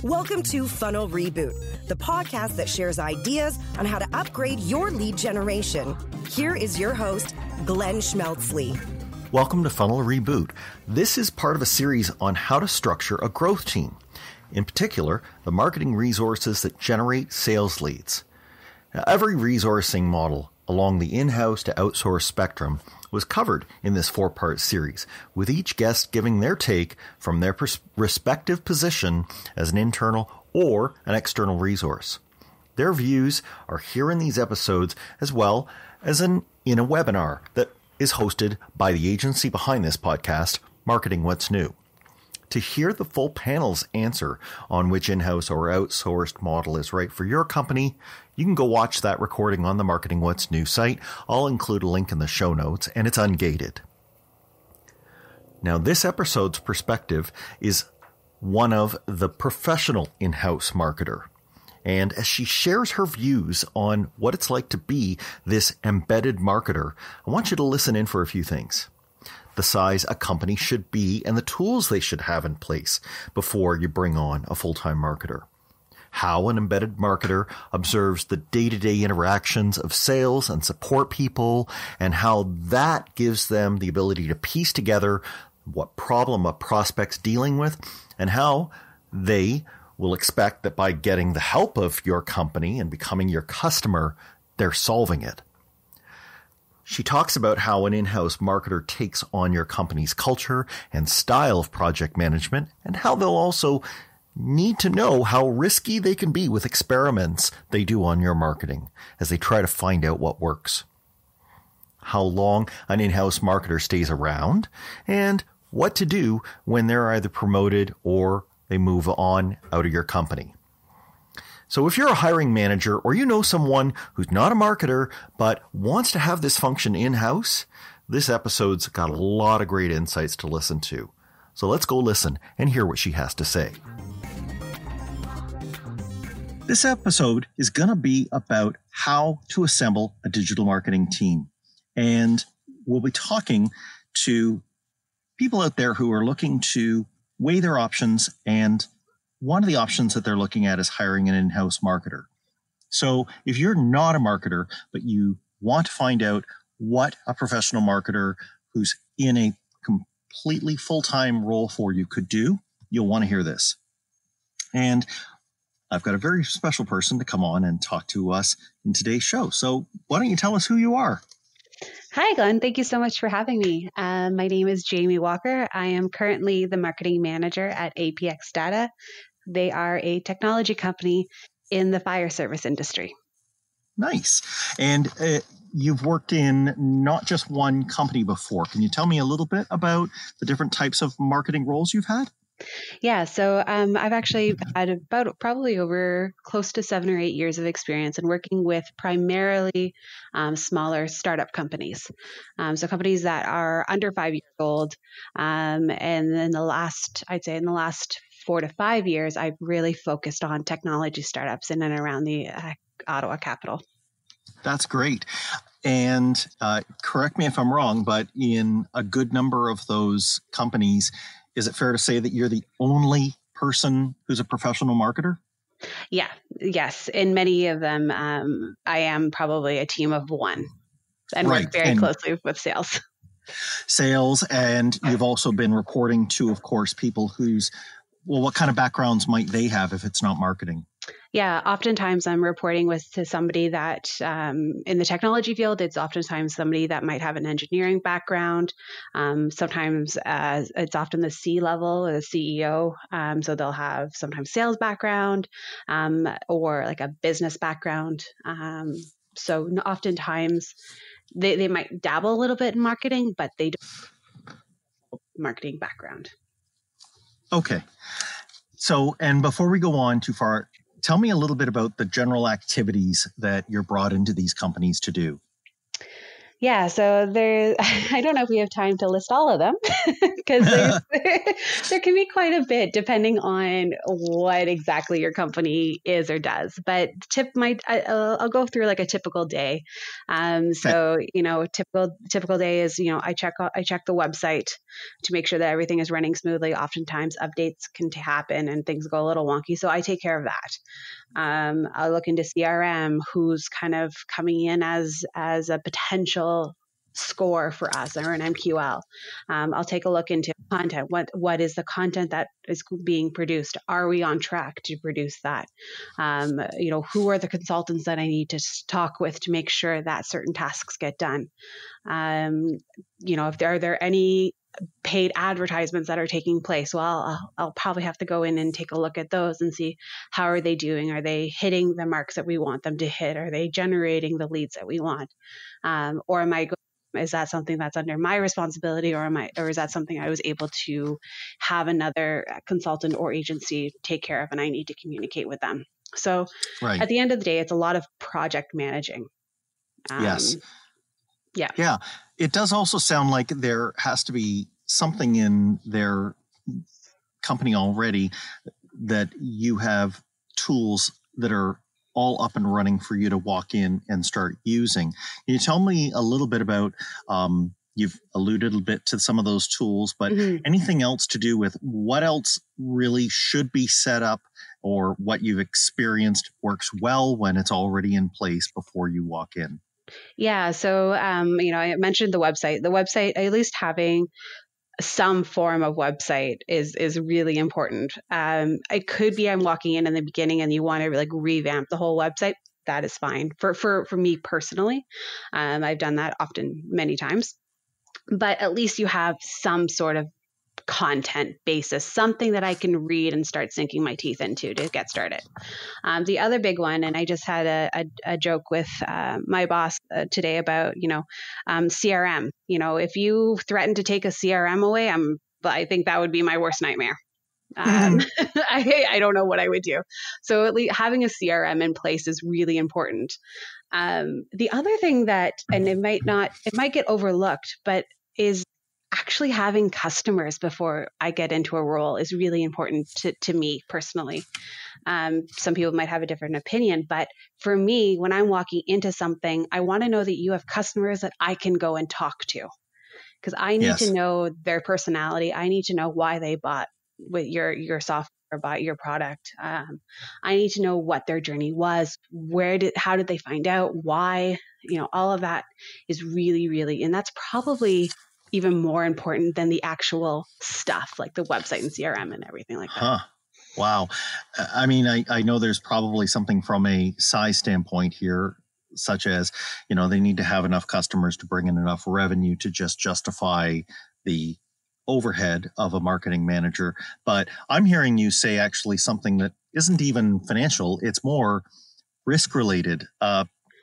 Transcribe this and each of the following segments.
Welcome to Funnel Reboot, the podcast that shares ideas on how to upgrade your lead generation. Here is your host, Glenn Schmeltzley. Welcome to Funnel Reboot. This is part of a series on how to structure a growth team. In particular, the marketing resources that generate sales leads. Now, every resourcing model along the in-house to outsource spectrum was covered in this four-part series, with each guest giving their take from their respective position as an internal or an external resource. Their views are here in these episodes, as well as in a webinar that is hosted by the agency behind this podcast, Marketing What's New. To hear the full panel's answer on which in-house or outsourced model is right for your company, you can go watch that recording on the Marketing What's New site. I'll include a link in the show notes, and it's ungated. Now, this episode's perspective is one of the professional in-house marketer. And as she shares her views on what it's like to be this embedded marketer, I want you to listen in for a few things. The size a company should be and the tools they should have in place before you bring on a full-time marketer. How an embedded marketer observes the day-to-day interactions of sales and support people, and how that gives them the ability to piece together what problem a prospect's dealing with, and how they will expect that by getting the help of your company and becoming your customer, they're solving it. She talks about how an in-house marketer takes on your company's culture and style of project management, and how they'll also need to know how risky they can be with experiments they do on your marketing as they try to find out what works. How long an in-house marketer stays around, and what to do when they're either promoted or they move on out of your company. So if you're a hiring manager or you know someone who's not a marketer but wants to have this function in-house, this episode's got a lot of great insights to listen to. So let's go listen and hear what she has to say. This episode is going to be about how to assemble a digital marketing team. And we'll be talking to people out there who are looking to weigh their options, and one of the options that they're looking at is hiring an in-house marketer. So if you're not a marketer, but you want to find out what a professional marketer who's in a completely full-time role for you could do, you'll want to hear this. And I've got a very special person to come on and talk to us in today's show. So why don't you tell us who you are? Hi, Glenn. Thank you so much for having me. My name is Jamie Walker. I am currently the marketing manager at APX Data. They are a technology company in the fire service industry. Nice. And you've worked in not just one company before. Can you tell me a little bit about the different types of marketing roles you've had? Yeah, so I've actually had about probably over close to 7 or 8 years of experience in working with primarily smaller startup companies. So companies that are under 5 years old. And in the last 4 to 5 years, I've really focused on technology startups in and around the Ottawa capital. That's great. And correct me if I'm wrong, but in a good number of those companies, is it fair to say that you're the only person who's a professional marketer? Yeah. Yes. In many of them, I am probably a team of one and work very closely with sales. Sales, and you've also been reporting to, of course, people what kind of backgrounds might they have if it's not marketing? Yeah, oftentimes I'm reporting to somebody that in the technology field, it's oftentimes somebody that might have an engineering background. Sometimes it's often the C-level or the CEO. So they'll have sometimes sales background or like a business background. So oftentimes they might dabble a little bit in marketing, but they don't have a marketing background. Okay. So, and before we go on too far, tell me a little bit about the general activities that you're brought into these companies to do. Yeah, so there, I don't know if we have time to list all of them because there can be quite a bit depending on what exactly your company is or does. But I'll go through like a typical day. Okay. So typical day is I check the website to make sure that everything is running smoothly. Oftentimes updates can happen and things go a little wonky, so I take care of that. I'll look into CRM, who's kind of coming in as a potential score for us or an MQL. I'll take a look into content. What is the content that is being produced? Are we on track to produce that? Who are the consultants that I need to talk with to make sure that certain tasks get done? If are there any paid advertisements that are taking place, well, I'll probably have to go in and take a look at those and see how are they doing. Are they hitting the marks that we want them to hit? Are they generating the leads that we want? Or is that something that's under my responsibility, or is that something I was able to have another consultant or agency take care of, and I need to communicate with them? So Right. At the end of the day, it's a lot of project managing. Yes. Yeah. Yeah. It does also sound like there has to be something in their company already that you have tools that are all up and running for you to walk in and start using. Can you tell me a little bit about, you've alluded a bit to some of those tools, but anything else to do with what else really should be set up, or what you've experienced works well when it's already in place before you walk in? Yeah. So, I mentioned the website. The website, at least having some form of website is really important. It could be I'm walking in the beginning and you want to like revamp the whole website. That is fine for me personally. I've done that often, many times. But at least you have some sort of content basis, something that I can read and start sinking my teeth into to get started. The other big one, and I just had a joke with my boss today about, CRM. If you threaten to take a CRM away, I think that would be my worst nightmare. I don't know what I would do. So at least having a CRM in place is really important. The other thing that, and it might get overlooked, but is actually having customers before I get into a role is really important to me personally. Some people might have a different opinion, but for me, when I'm walking into something, I want to know that you have customers that I can go and talk to, because I need to know their personality. I need to know why they bought with your software or bought your product. I need to know what their journey was. How did they find out? Why? All of that is really, really, and that's probably even more important than the actual stuff like the website and CRM and everything like that. Huh. Wow. I mean, I know there's probably something from a size standpoint here, such as, they need to have enough customers to bring in enough revenue to just justify the overhead of a marketing manager. But I'm hearing you say actually something that isn't even financial. It's more risk related.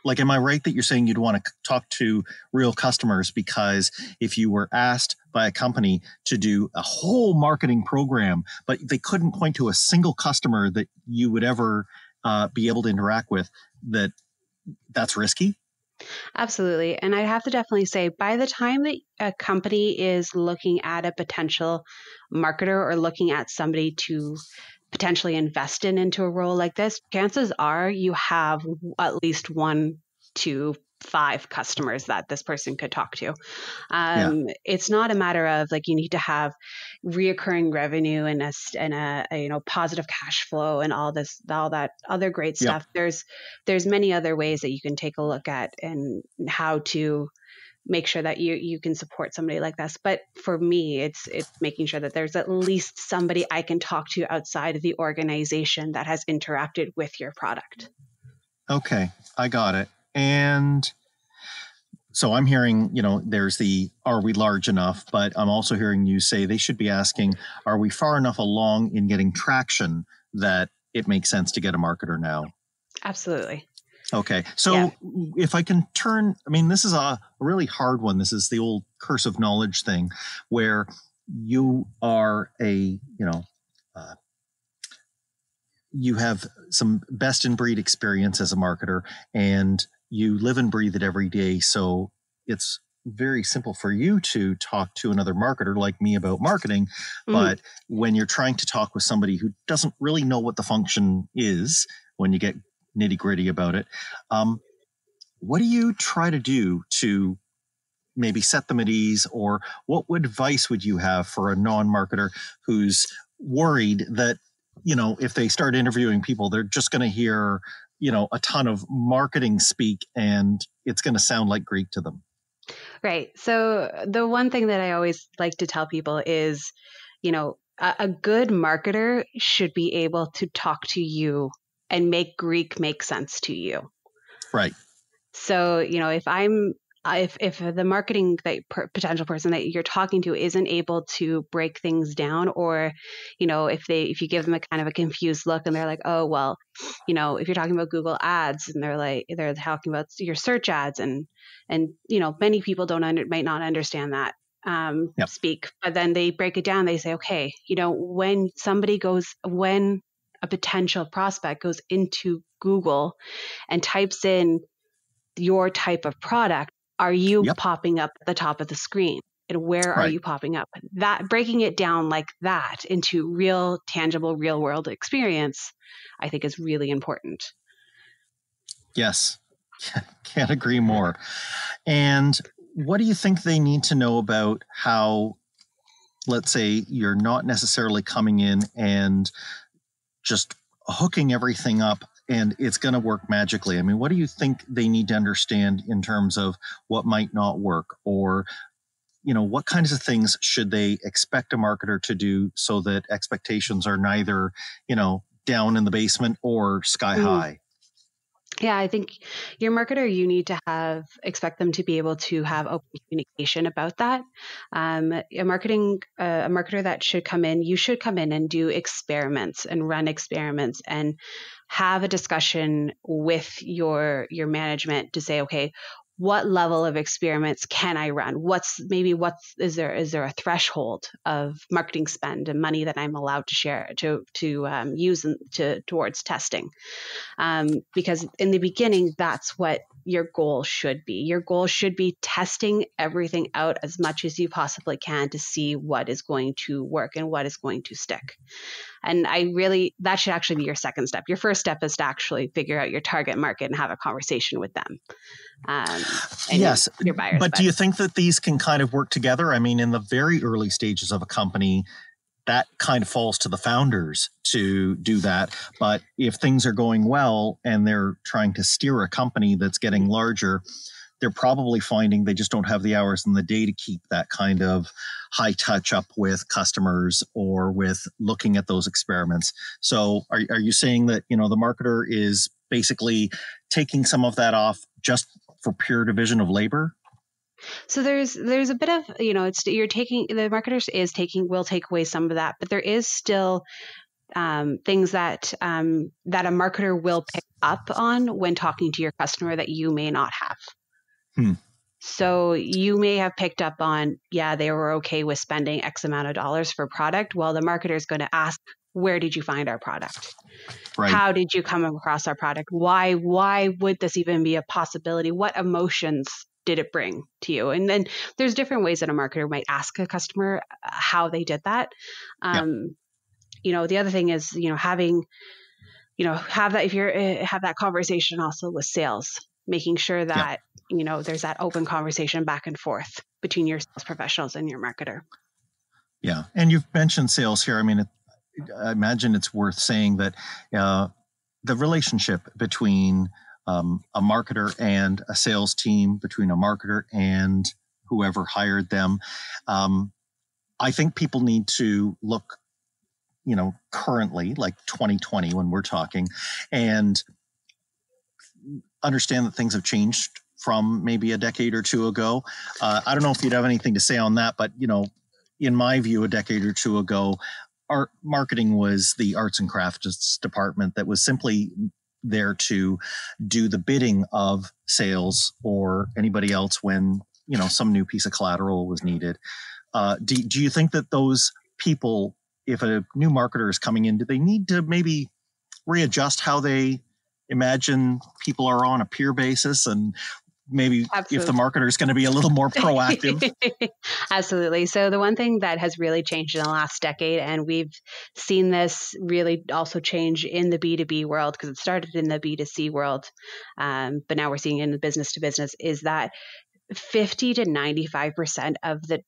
Like, am I right that you're saying you'd want to talk to real customers? Because if you were asked by a company to do a whole marketing program, but they couldn't point to a single customer that you would ever be able to interact with, that's risky? Absolutely. And I have to definitely say, by the time that a company is looking at a potential marketer or looking at somebody to potentially invest into a role like this, chances are you have at least 1 to 5 customers that this person could talk to. It's not a matter of like you need to have reoccurring revenue and a positive cash flow and all that other great stuff. There's many other ways that you can take a look at and how to make sure that you can support somebody like this. But for me, it's making sure that there's at least somebody I can talk to outside of the organization that has interacted with your product. Okay, I got it. And so I'm hearing, there's are we large enough? But I'm also hearing you say they should be asking, are we far enough along in getting traction that it makes sense to get a marketer now? Absolutely. Okay. So if I can this is a really hard one. This is the old curse of knowledge thing where you are you have some best in breed experience as a marketer and you live and breathe it every day. So it's very simple for you to talk to another marketer like me about marketing. But when you're trying to talk with somebody who doesn't really know what the function is, when you get nitty gritty about it, what do you try to do to maybe set them at ease? Or what advice would you have for a non-marketer who's worried that, if they start interviewing people, they're just going to hear, a ton of marketing speak and it's going to sound like Greek to them? Right. So the one thing that I always like to tell people is, a good marketer should be able to talk to you and make Greek make sense to you. Right. So, if the marketing potential person that you're talking to isn't able to break things down, or, if you give them a kind of a confused look and they're like, oh, well, if you're talking about Google ads and they're talking about your search ads and many people might not understand that speak, but then they break it down. They say, okay, when a potential prospect goes into Google and types in your type of product, are you popping up at the top of the screen? And where are you popping up? That breaking it down like that into real, tangible, real world experience, I think is really important. Yes, can't agree more. And what do you think they need to know about how, let's say, you're not necessarily coming in and just hooking everything up and it's going to work magically? I mean, what do you think they need to understand in terms of what might not work? Or, what kinds of things should they expect a marketer to do so that expectations are neither, down in the basement or sky high? Yeah, I think your marketer, you need to expect them to be able to have open communication about that. A marketer that should come in, you should come in and do experiments and run experiments and have a discussion with your management to say, okay, what level of experiments can I run? Is there a threshold of marketing spend and money that I'm allowed to share to use towards testing? Because in the beginning, that's what your goal should be. Your goal should be testing everything out as much as you possibly can to see what is going to work and what is going to stick. And that should actually be your second step. Your first step is to actually figure out your target market and have a conversation with them. Yes. Your buyers. But do you think that these can kind of work together? I mean, in the very early stages of a company, that kind of falls to the founders to do that. But if things are going well and they're trying to steer a company that's getting larger, they're probably finding they just don't have the hours in the day to keep that kind of high touch up with customers or with looking at those experiments. So are you saying that, the marketer is basically taking some of that off just for pure division of labor? So there's a bit of, the marketers will take away some of that, but there is still things that a marketer will pick up on when talking to your customer that you may not have. So you may have picked up on, they were okay with spending X amount of dollars for product. Well, the marketer is going to ask, where did you find our product? Right. How did you come across our product? Why would this even be a possibility? What emotions did it bring to you? And then there's different ways that a marketer might ask a customer how they did that. The other thing is, have that conversation also with sales, making sure that, there's that open conversation back and forth between your sales professionals and your marketer. Yeah. And you've mentioned sales here. I mean, I imagine it's worth saying that the relationship between a marketer and a sales team, between a marketer and whoever hired them, I think people need to look, currently, like 2020 when we're talking, and understand that things have changed from maybe a decade or two ago. I don't know if you'd have anything to say on that, but, in my view, a decade or two ago, art marketing was the arts and crafts department that was simply there to do the bidding of sales or anybody else when, some new piece of collateral was needed. Do you think that those people, if a new marketer is coming in, do they need to maybe readjust how they imagine people are on a peer basis and maybe Absolutely. if the marketer is going to be a little more proactive. Absolutely. So the one thing that has really changed in the last decade, and we've seen this really also change in the B2B world, because it started in the B2C world, but now we're seeing it in the business to business, is that 50 to 95% of the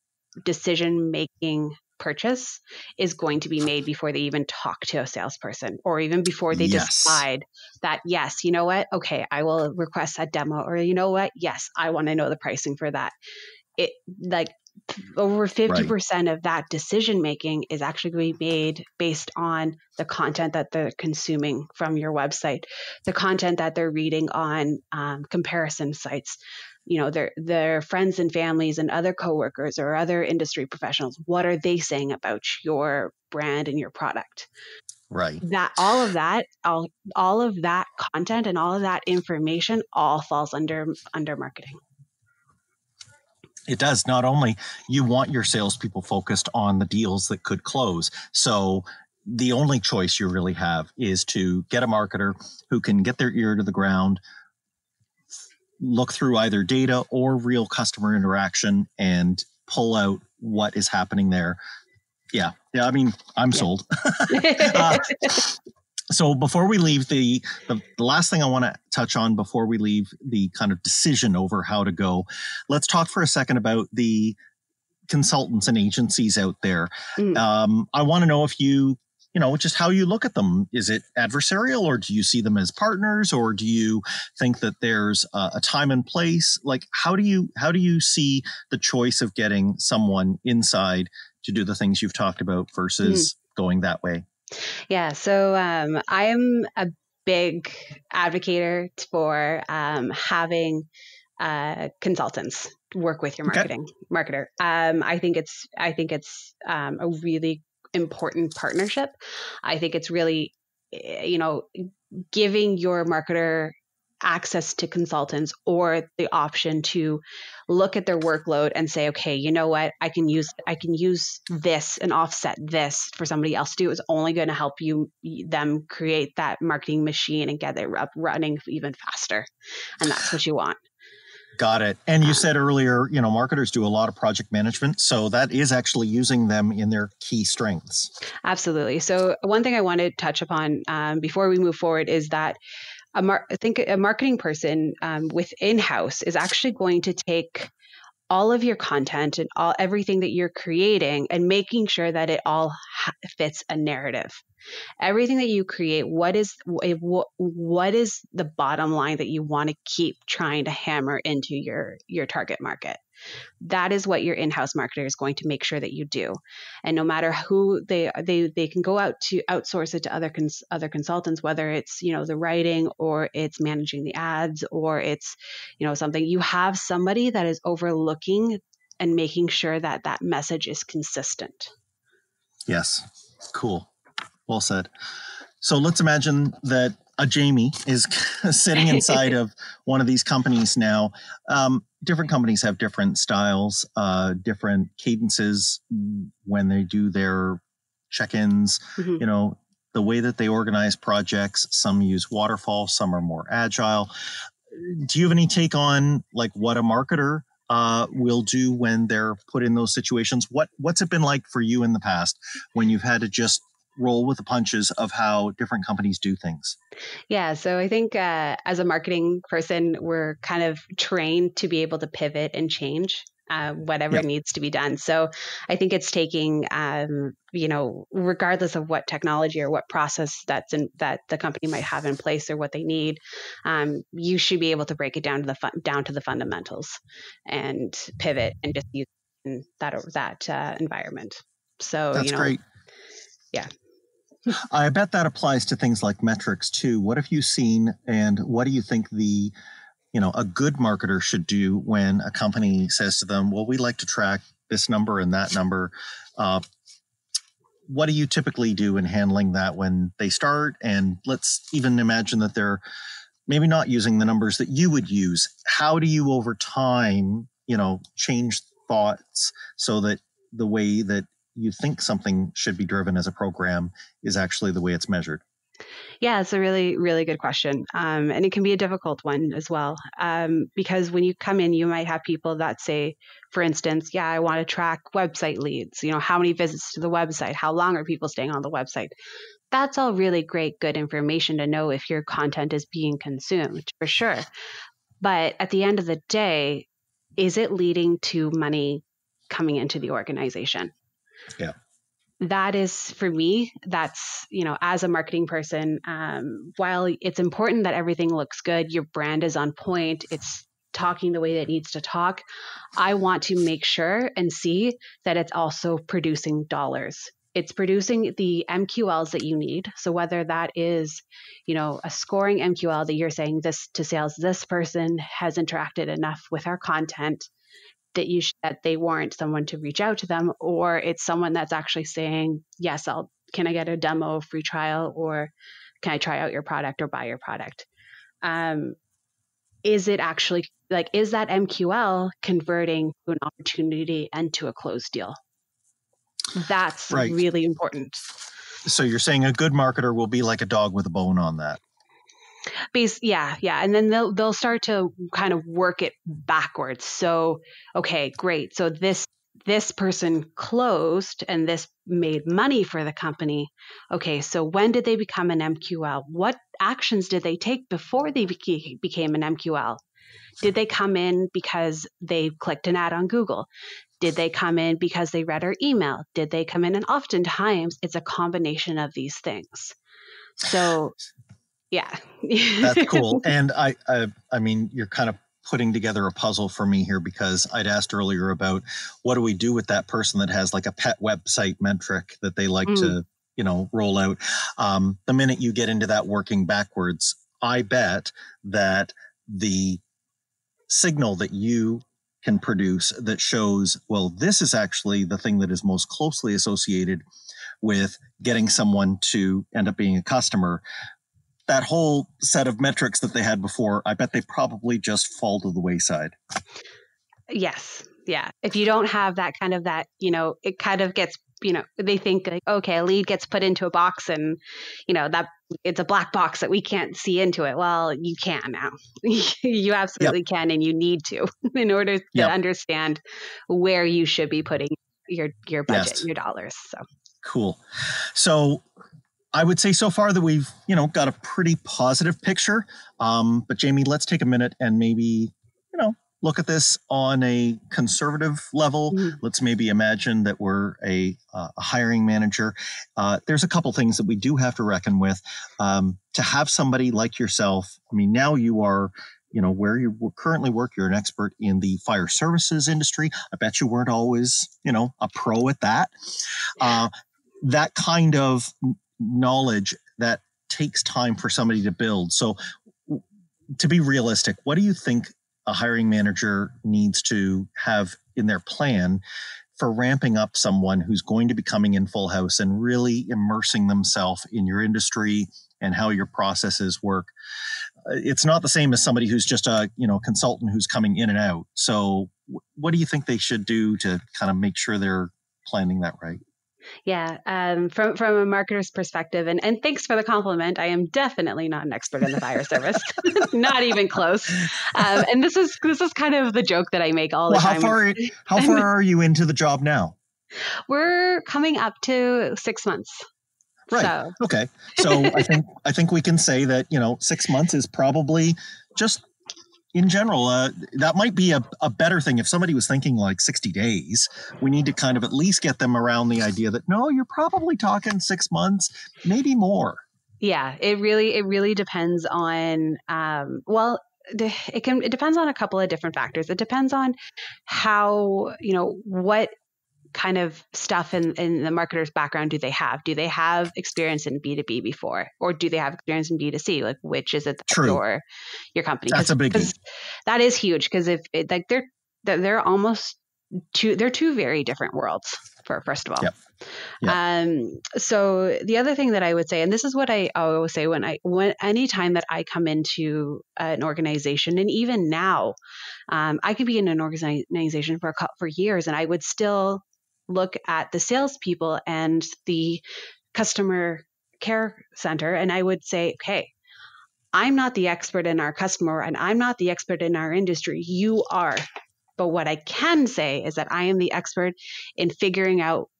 decision-making purchase is going to be made before they even talk to a salesperson, or even before they decide that, yes, you know what? Okay, I will request that demo, or you know what? Yes, I want to know the pricing for that. It like over 50% of that decision making is actually going to be made based on the content that they're consuming from your website, the content that they're reading on comparison sites, their friends and families and other coworkers or other industry professionals. What are they saying about your brand and your product? Right. That all of that content and all of that information all falls under marketing. It does. Not only you want your salespeople focused on the deals that could close. So the only choice you really have is to get a marketer who can get their ear to the ground, look through either data or real customer interaction, and pull out what is happening there. Yeah. I mean, I'm sold. So before we leave, the last thing I want to touch on before we leave the kind of decision over how to go, let's talk for a second about the consultants and agencies out there. I want to know if just how you look at them. Is it adversarial, or do you see them as partners, or do you think that there's a time and place? Like, how do you see the choice of getting someone inside to do the things you've talked about versus going that way? Yeah. So I am a big advocate for having consultants work with your marketer. I think it's a really important partnership. I think it's really, giving your marketer access to consultants or the option to look at their workload and say, okay, you know what, I can use this and offset this for somebody else to do, is only going to help them create that marketing machine and get it up running even faster. And that's what you want. Got it. And you said earlier, marketers do a lot of project management. So that is actually using them in their key strengths. Absolutely. So one thing I want to touch upon before we move forward is that I think a marketing person with in-house is actually going to take all of your content and everything that you're creating and making sure that it all fits a narrative. Everything that you create, what is the bottom line that you want to keep trying to hammer into your target market? That is what your in-house marketer is going to make sure that you do. And no matter who they can go out to outsource it to other consultants, whether it's, the writing, or it's managing the ads, or it's, something, you have somebody that is overlooking and making sure that that message is consistent. Yes. Cool. Well said. So let's imagine that a Jamie is sitting inside of one of these companies now. Different companies have different styles, different cadences when they do their check-ins, the way that they organize projects. Some use waterfall, some are more agile. Do you have any take on like what a marketer will do when they're put in those situations? What's it been like for you in the past when you've had to just roll with the punches of how different companies do things? Yeah. So I think as a marketing person, we're kind of trained to be able to pivot and change whatever needs to be done. So I think it's taking, regardless of what technology or what process that the company might have in place or what they need, you should be able to break it down to the fundamentals and pivot and just use that environment. So that's great. Yeah. I bet that applies to things like metrics too. What have you seen, and what do you think a good marketer should do when a company says to them, well, we like to track this number and that number? What do you typically do in handling that when they start? And let's even imagine that they're maybe not using the numbers that you would use. How do you over time, change thoughts so that the way that you think something should be driven as a program is actually the way it's measured? Yeah, it's a really, really good question. And it can be a difficult one as well. Because when you come in, you might have people that say, for instance, yeah, I want to track website leads. How many visits to the website? How long are people staying on the website? That's all really great, good information to know if your content is being consumed, for sure. But at the end of the day, is it leading to money coming into the organization? Yeah. That is, for me, that's, as a marketing person, while it's important that everything looks good, your brand is on point, it's talking the way that it needs to talk, I want to make sure and see that it's also producing dollars. It's producing the MQLs that you need. So whether that is, a scoring MQL that you're saying this to sales, this person has interacted enough with our content that they warrant someone to reach out to them, or it's someone that's actually saying, yes, can I get a demo, free trial, or can I try out your product or buy your product? Is it actually is that MQL converting to an opportunity and to a closed deal? That's Right. really important. So you're saying a good marketer will be like a dog with a bone on that. Yeah. And then they'll start to kind of work it backwards. So, okay, great. So this person closed and this made money for the company. Okay, so when did they become an MQL? What actions did they take before they became an MQL? Did they come in because they clicked an ad on Google? Did they come in because they read our email? Did they come in? And oftentimes it's a combination of these things. So yeah. That's cool. And I mean, you're kind of putting together a puzzle for me here, because I'd asked earlier about what do we do with that person that has like a pet website metric that they like to, roll out. The minute you get into that working backwards, I bet that the signal that you can produce that shows, well, this is actually the thing that is most closely associated with getting someone to end up being a customer. That whole set of metrics that they had before, I bet they probably just fall to the wayside. Yes. Yeah. If you don't have that, it kind of gets, they think like, okay, a lead gets put into a box and, that it's a black box that we can't see into it. Well, you can now. You absolutely can, and you need to in order to understand where you should be putting your budget, your dollars. So cool. So I would say so far that we've, got a pretty positive picture. But Jamie, let's take a minute and maybe, look at this on a conservative level. Mm-hmm. Let's maybe imagine that we're a hiring manager. There's a couple things that we do have to reckon with. To have somebody like yourself, I mean, now you are, where you currently work, you're an expert in the fire services industry. I bet you weren't always, a pro at that. That kind of knowledge that takes time for somebody to build. So to be realistic, what do you think a hiring manager needs to have in their plan for ramping up someone who's going to be coming in full house and really immersing themselves in your industry and how your processes work? It's not the same as somebody who's just a, consultant who's coming in and out. So what do you think they should do to kind of make sure they're planning that right? Yeah, from a marketer's perspective, and thanks for the compliment. I am definitely not an expert in the fire service, not even close. And this is kind of the joke that I make all the time. How far are you into the job now? We're coming up to 6 months. Right. So. Okay. So I think we can say that 6 months is probably just. In general, that might be a better thing. If somebody was thinking like 60 days, we need to kind of at least get them around the idea that, no, you're probably talking 6 months, maybe more. Yeah, it really depends on, it depends on a couple of different factors. It depends on how, what kind of stuff in the marketer's background do they have? Do they have experience in B2B before, or do they have experience in B2C? Like, which is it that your company? That's a biggie. That is huge, because if they're almost they're two very different worlds. First of all. Yep. So the other thing that I would say, and this is what I always say when anytime that I come into an organization, and even now, I could be in an organization for years, and I would still look at the salespeople and the customer care center and I would say, okay, I'm not the expert in our customer and I'm not the expert in our industry. You are. But what I can say is that I am the expert in figuring out,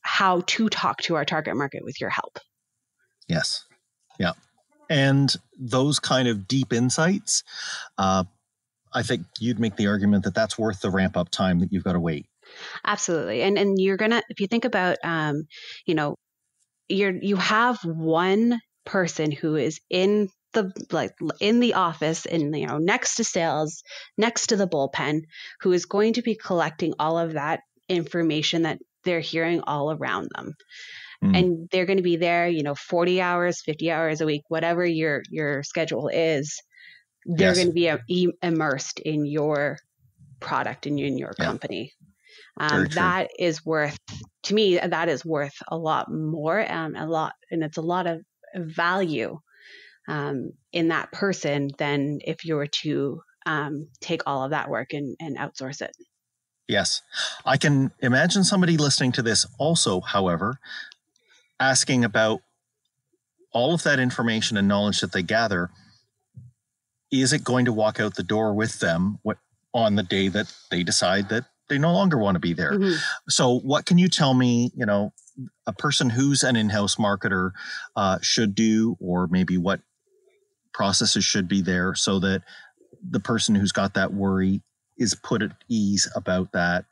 how to talk to our target market with your help. Yes. Yeah. And those kind of deep insights, I think you'd make the argument that that's worth the ramp up time that you've got to wait. Absolutely. And you're going to, if you think about, you have one person who is in the office and, next to sales, next to the bullpen, who is going to be collecting all of that information that they're hearing all around them. And they're going to be there, 40 hours, 50 hours a week, whatever your schedule is. They're going to be immersed in your product and in your company. That is worth, to me, that is worth a lot more and it's a lot of value in that person than if you were to take all of that work and outsource it. Yes. I can imagine somebody listening to this also, however, asking about all of that information and knowledge that they gather. Is it going to walk out the door with them on the day that they decide that they no longer want to be there? Mm-hmm. So what can you tell me, a person who's an in-house marketer should do, or maybe what processes should be there so that the person who's got that worry is put at ease about that?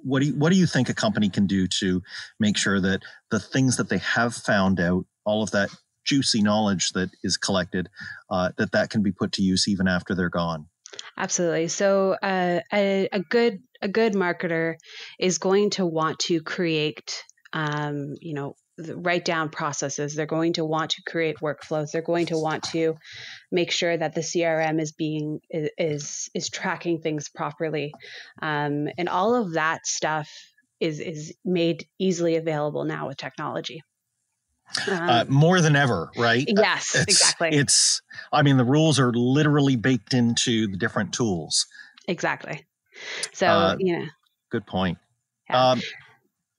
What do you think a company can do to make sure that the things that they have found out, all of that juicy knowledge that is collected, that can be put to use even after they're gone? Absolutely. So a good marketer is going to want to create, write down processes. They're going to want to create workflows. They're going to want to make sure that the CRM is tracking things properly, and all of that stuff is made easily available now with technology. More than ever, right? Yes, exactly. The rules are literally baked into the different tools. Exactly. So, good point. Yeah.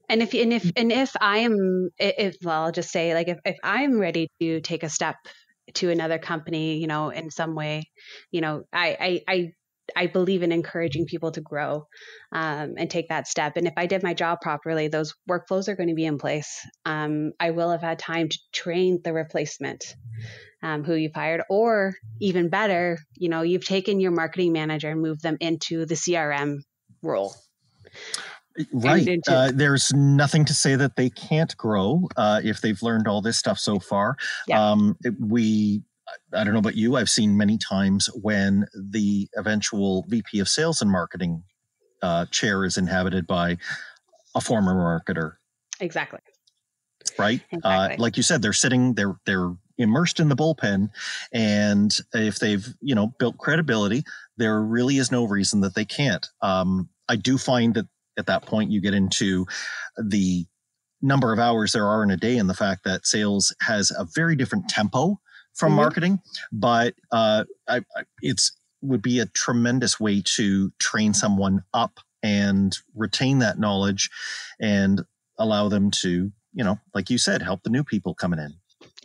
I'll just say, like, if I'm ready to take a step to another company, in some way, I believe in encouraging people to grow and take that step. And if I did my job properly, those workflows are going to be in place. I will have had time to train the replacement who you've hired, or even better, you've taken your marketing manager and moved them into the CRM role. Right. There's nothing to say that they can't grow if they've learned all this stuff so far. Yeah. I don't know about you, I've seen many times when the eventual VP of sales and marketing chair is inhabited by a former marketer. Exactly. Right. Exactly. Like you said, they're immersed in the bullpen, and if they've, built credibility, there really is no reason that they can't. I do find that at that point you get into the number of hours there are in a day, and the fact that sales has a very different tempo from marketing, but it's would be a tremendous way to train someone up and retain that knowledge and allow them to, like you said, help the new people coming in.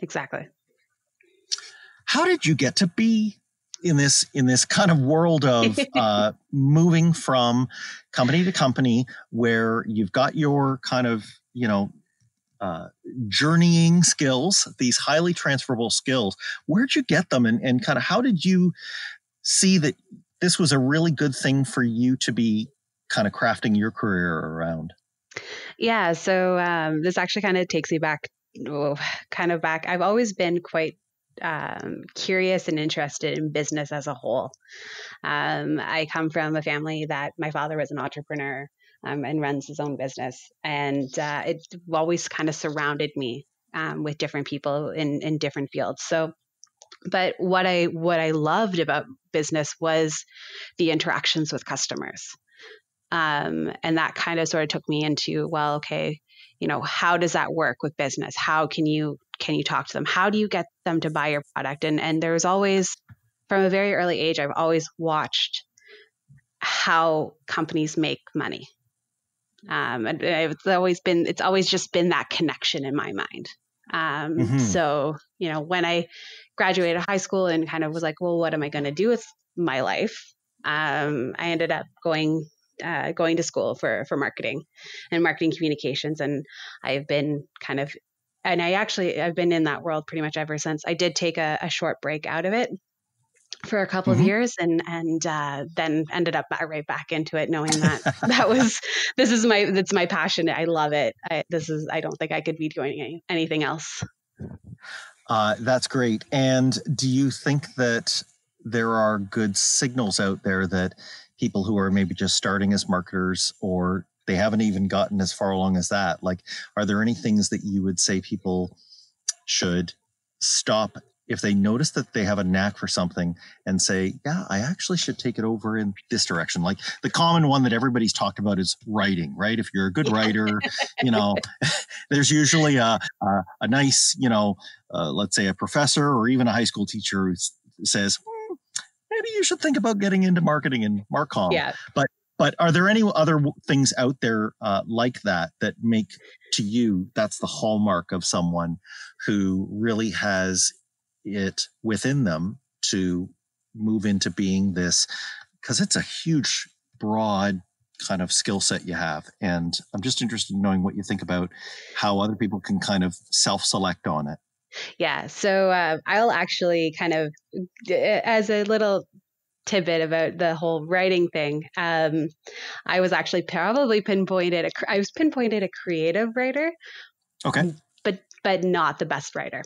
Exactly. How did you get to be in this kind of world of moving from company to company, where you've got your kind of, journeying skills, these highly transferable skills? Where'd you get them, and kind of how did you see that this was a really good thing for you to be kind of crafting your career around? Yeah. So this actually kind of takes me back. I've always been quite curious and interested in business as a whole. I come from a family that my father was an entrepreneur and runs his own business, and it always kind of surrounded me with different people in different fields. So, but what I loved about business was the interactions with customers. And that kind of sort of took me into, well, okay, how does that work with business? How can you talk to them? How do you get them to buy your product? And there's always, from a very early age, I've always watched how companies make money. And it's always just been that connection in my mind. So, when I graduated high school and kind of was like, well, what am I going to do with my life? I ended up going to school for marketing and marketing communications. And I've been I've been in that world pretty much ever since. I did take a short break out of it for a couple of years and then ended up right back into it, knowing that that's my passion. I love it. I don't think I could be doing anything else. That's great. And do you think that there are good signals out there that people who are maybe just starting as marketers, or they haven't even gotten as far along as that, like, are there any things that you would say people should stop if they notice that they have a knack for something and say, yeah, I actually should take it over in this direction? Like, the common one that everybody's talked about is writing, right? If you're a good writer, there's usually a nice, let's say a professor or even a high school teacher who says, maybe you should think about getting into marketing and Marcom. Yeah. But are there any other things out there like that make, to you, that's the hallmark of someone who really has it within them to move into being this? Because it's a huge, broad kind of skill set you have. And I'm just interested in knowing what you think about how other people can kind of self-select on it. Yeah. So I'll actually kind of, as a little tidbit about the whole writing thing, I was actually probably pinpointed a creative writer. Okay. But not the best writer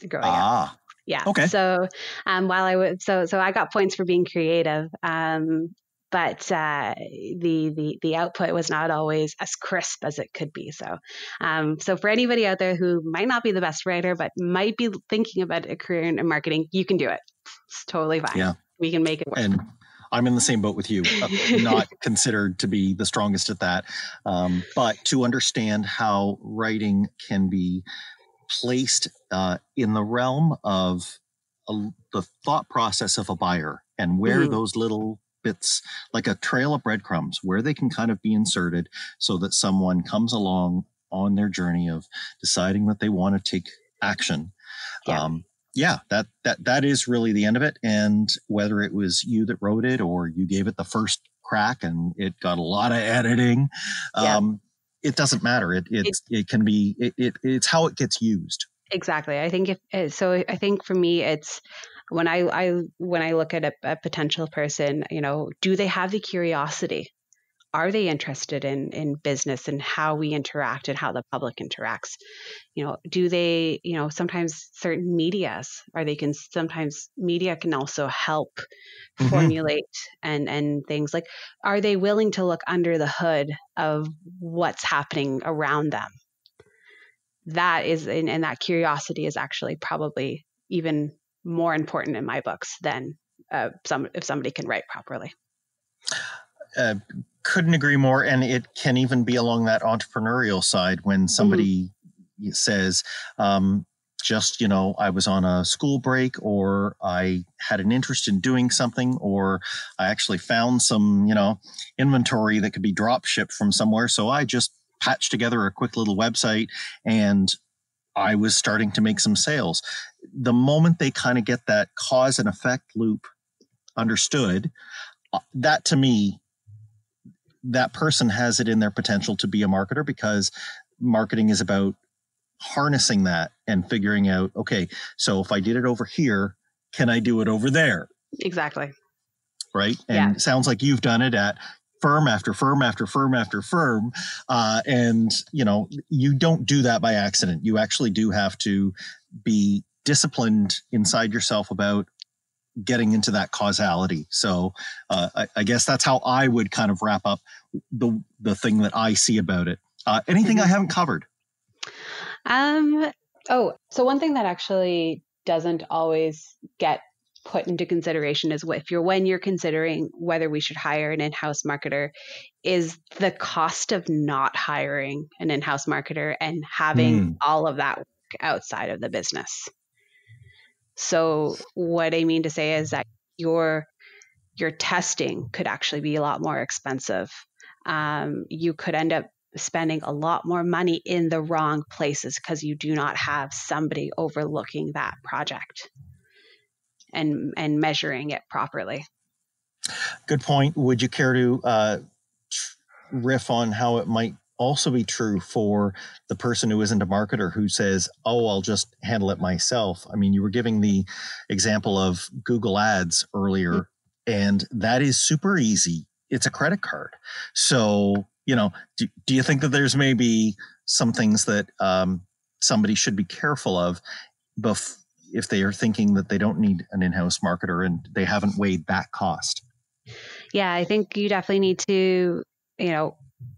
growing up. Yeah. Okay. So while I was so I got points for being creative, but the output was not always as crisp as it could be. So so for anybody out there who might not be the best writer but might be thinking about a career in marketing, you can do it. It's totally fine. Yeah. We can make it work. And I'm in the same boat with you. Not considered to be the strongest at that, but to understand how writing can be placed in the realm of the thought process of a buyer, and where those little bits, like a trail of breadcrumbs, where they can kind of be inserted so that someone comes along on their journey of deciding that they want to take action. That is really the end of it. And whether it was you that wrote it or you gave it the first crack and it got a lot of editing, it doesn't matter. It can be, it's how it gets used. Exactly. I think I think for me, it's when I look at a potential person, do they have the curiosity? Are they interested in business and how we interact and how the public interacts? Do they, sometimes certain sometimes media can also help formulate and things like, are they willing to look under the hood of what's happening around them? That is, and that curiosity is actually probably even more important in my books than if somebody can write properly. Couldn't agree more. And it can even be along that entrepreneurial side when somebody says, I was on a school break, or I had an interest in doing something, or I actually found some, inventory that could be drop shipped from somewhere. So I just patched together a quick little website and I was starting to make some sales. The moment they kind of get that cause and effect loop understood, that to me, that person has it in their potential to be a marketer, because marketing is about harnessing that and figuring out, okay, so if I did it over here, can I do it over there? Exactly. Right. And it sounds like you've done it at firm after firm after firm after firm. And, you don't do that by accident. You actually do have to be disciplined inside yourself about getting into that causality. So I guess that's how I would kind of wrap up the thing that I see about it. Anything I haven't covered? So one thing that actually doesn't always get put into consideration is when you're considering whether we should hire an in-house marketer, is the cost of not hiring an in-house marketer and having all of that work outside of the business. So what I mean to say is that your testing could actually be a lot more expensive. You could end up spending a lot more money in the wrong places because you do not have somebody overlooking that project and measuring it properly. Good point. Would you care to riff on how it might also be true for the person who isn't a marketer who says, oh, I'll just handle it myself? I mean, you were giving the example of Google Ads earlier, and that is super easy. It's a credit card. So, do you think that there's maybe some things that somebody should be careful of if they are thinking that they don't need an in-house marketer and they haven't weighed that cost? Yeah, I think you definitely need to,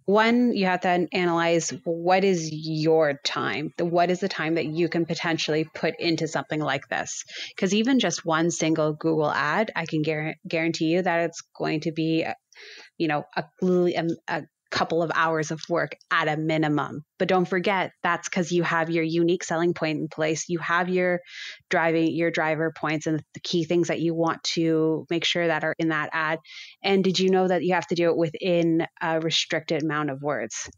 one, you have to analyze what is your time? What is the time that you can potentially put into something like this? Because even just one single Google ad, I can guarantee you that it's going to be, a couple of hours of work at a minimum. But don't forget, that's because you have your unique selling point in place. You have your driver points and the key things that you want to make sure that are in that ad. And did you know that you have to do it within a restricted amount of words?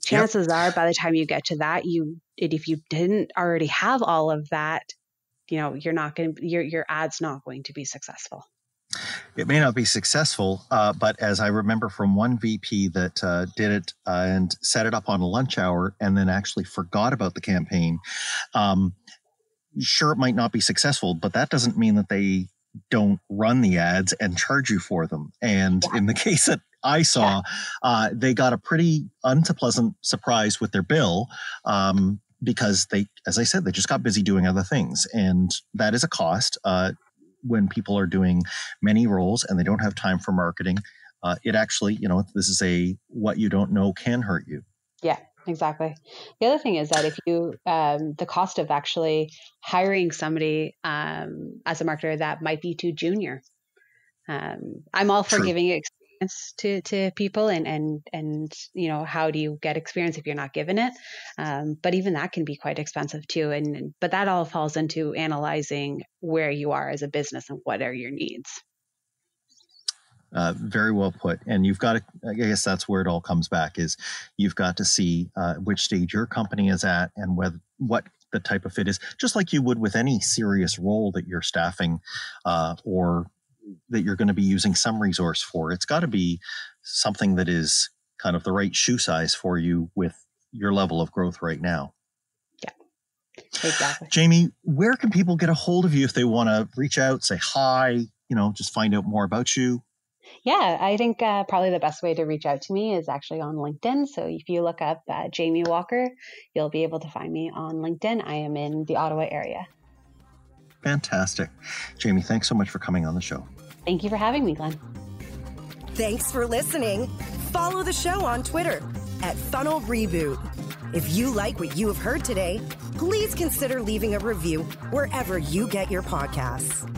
Chances are by the time you get to that, if you didn't already have all of that, your ad's not going to be successful. It may not be successful, but as I remember from one VP that did it and set it up on a lunch hour and then actually forgot about the campaign, sure, it might not be successful, but that doesn't mean that they don't run the ads and charge you for them. And in the case that I saw, they got a pretty unpleasant surprise with their bill because they, as I said, they just got busy doing other things. And that is a cost. When people are doing many roles and they don't have time for marketing, it actually, this is what you don't know can hurt you. Yeah, exactly. The other thing is that if you, the cost of actually hiring somebody as a marketer that might be too junior. I'm all for giving experience to people and how do you get experience if you're not given it? But even that can be quite expensive too. But that all falls into analyzing where you are as a business and what are your needs. Very well put. And you've got to, I guess that's where it all comes back, is you've got to see which stage your company is at and what the type of fit is, just like you would with any serious role that you're staffing or that you're going to be using some resource for. It's got to be something that is kind of the right shoe size for you with your level of growth right now. Yeah, exactly. Jamie, where can people get a hold of you if they want to reach out, say hi, just find out more about you? Yeah, I think probably the best way to reach out to me is actually on LinkedIn. So if you look up Jamie Walker, you'll be able to find me on LinkedIn. I am in the Ottawa area. Fantastic. Jamie, thanks so much for coming on the show. Thank you for having me, Glenn. Thanks for listening. Follow the show on Twitter @Funnel Reboot. If you like what you have heard today, please consider leaving a review wherever you get your podcasts.